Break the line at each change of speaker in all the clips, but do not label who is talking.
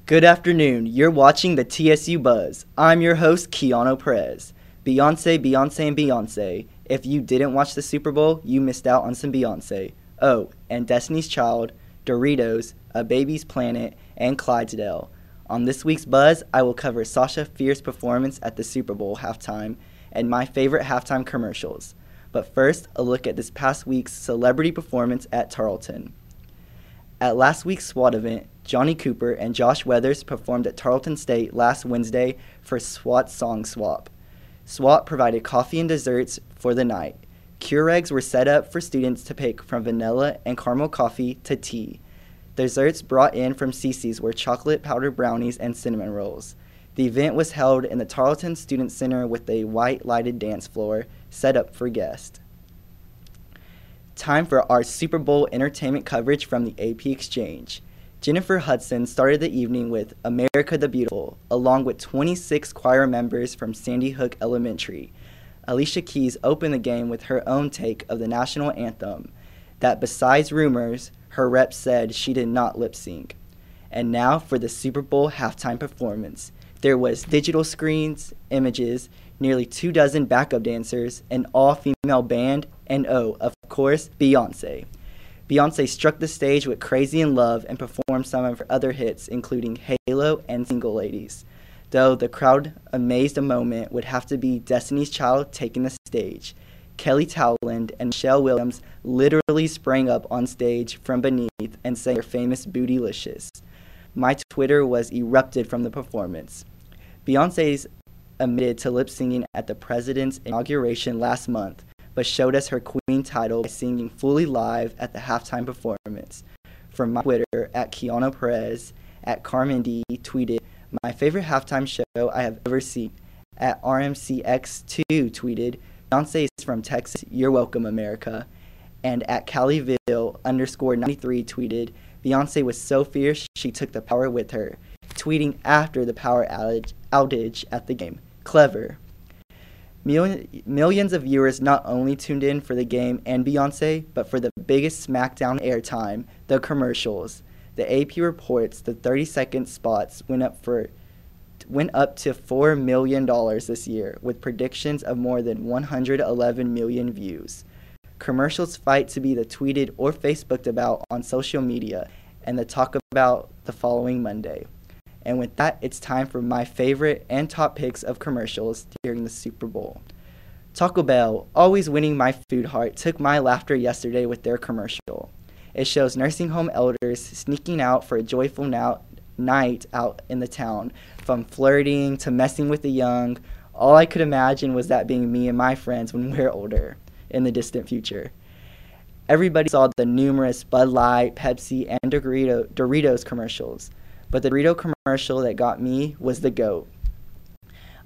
Good afternoon. You're watching the TSU Buzz. I'm your host, Keanu Perez. Beyonce, Beyonce, and Beyonce. If you didn't watch the Super Bowl, you missed out on some Beyonce. Oh, and Destiny's Child, Doritos, A Baby's Planet, and Clydesdale. On this week's Buzz, I will cover Sasha Fierce's performance at the Super Bowl halftime and my favorite halftime commercials. But first, a look at this past week's celebrity performance at Tarleton. At last week's SWAT event, Johnny Cooper and Josh Weathers performed at Tarleton State last Wednesday for SWAT Song Swap. SWAT provided coffee and desserts for the night. Keurigs were set up for students to pick from vanilla and caramel coffee to tea. Desserts brought in from Cece's were chocolate powder brownies and cinnamon rolls. The event was held in the Tarleton Student Center with a white lighted dance floor set up for guests. Time for our Super Bowl entertainment coverage from the AP Exchange. Jennifer Hudson started the evening with America the Beautiful, along with 26 choir members from Sandy Hook Elementary. Alicia Keys opened the game with her own take of the national anthem, that besides rumors, her rep said she did not lip sync. And now for the Super Bowl halftime performance. There was digital screens, images, nearly 24 backup dancers, an all-female band, and of course, Beyonce. Beyonce struck the stage with Crazy in Love and performed some of her other hits, including Halo and Single Ladies. Though the crowd amazed a moment would have to be Destiny's Child taking the stage. Kelly Towland and Michelle Williams literally sprang up on stage from beneath and sang their famous Bootylicious. My Twitter was erupted from the performance. Beyonce's admitted to lip singing at the president's inauguration last month, but showed us her queen title by singing fully live at the halftime performance. From my Twitter, at Keanu Perez, at Carmen D tweeted, "My favorite halftime show I have ever seen." At RMCX2 tweeted, "Beyonce is from Texas, you're welcome, America." And at CaliVille_93 tweeted, "Beyonce was so fierce she took the power with her," tweeting after the power outage at the game. Clever. Millions of viewers not only tuned in for the game and Beyonce, but for the biggest SmackDown airtime, the commercials. The AP reports the 30-second spots went up to $4 million this year, with predictions of more than 111 million views. Commercials fight to be the tweeted or Facebooked about on social media, and the talk about the following Monday. And with that, it's time for my favorite and top picks of commercials during the Super Bowl. Taco Bell, always winning my food heart, took my laughter yesterday with their commercial. It shows nursing home elders sneaking out for a joyful night out in the town. From flirting to messing with the young, all I could imagine was that being me and my friends when we're older, in the distant future. Everybody saw the numerous Bud Light, Pepsi, and Doritos commercials. But the Dorito commercial that got me was the goat.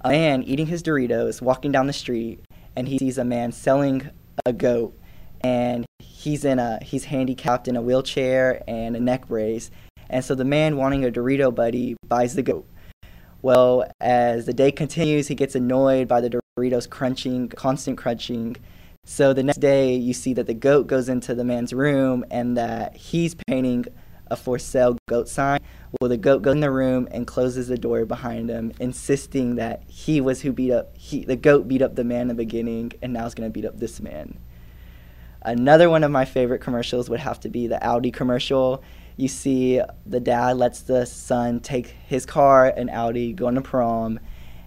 A man eating his Doritos, walking down the street, and he sees a man selling a goat, and he's handicapped in a wheelchair and a neck brace, and so the man wanting a Dorito buddy buys the goat. Well, as the day continues, he gets annoyed by the Doritos constant crunching. So the next day, you see that the goat goes into the man's room and that he's painting a for sale goat sign. Well, the goat goes in the room and closes the door behind him, insisting that the goat beat up the man in the beginning and now is going to beat up this man. Another one of my favorite commercials would have to be the Audi commercial. You see the dad lets the son take his car, an Audi, going to prom,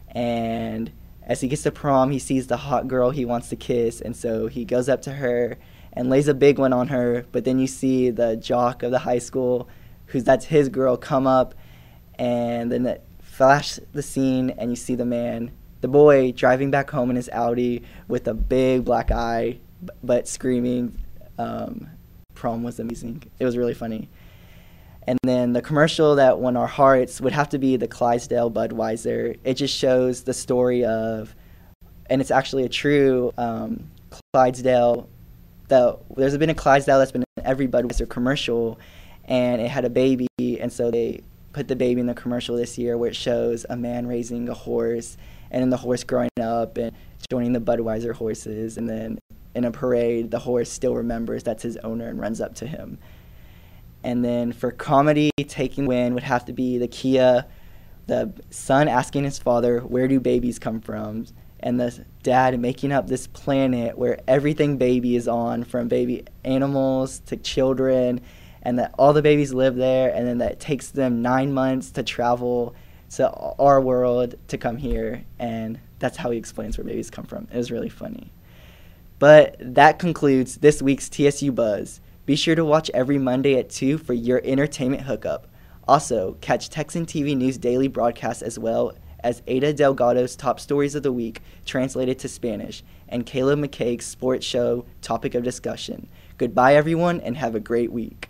and as he gets to prom, he sees the hot girl he wants to kiss, and so he goes up to her and lays a big one on her, but then you see the jock of the high school, that's his girl, come up, and then it flash the scene, and you see the boy driving back home in his Audi with a big black eye, but screaming. Prom was amazing. It was really funny. And then the commercial that won our hearts would have to be the Clydesdale Budweiser. It just shows the story of, and it's actually a true Clydesdale. There's been a Clydesdale that's been in every Budweiser commercial, and it had a baby, and so they put the baby in the commercial this year where it shows a man raising a horse, and then the horse growing up and joining the Budweiser horses, and then in a parade, the horse still remembers that's his owner and runs up to him. And then for comedy, taking win would have to be the son asking his father, where do babies come from? And the dad making up this planet where everything baby is on, from baby animals to children, and that all the babies live there, and then that it takes them 9 months to travel to our world to come here, and that's how he explains where babies come from. It was really funny. But that concludes this week's TSU Buzz. Be sure to watch every Monday at 2 for your entertainment hookup. Also, catch Texan TV News Daily broadcasts as well as Ada Delgado's Top Stories of the Week translated to Spanish, and Caleb McCaig's Sports Show Topic of Discussion. Goodbye, everyone, and have a great week.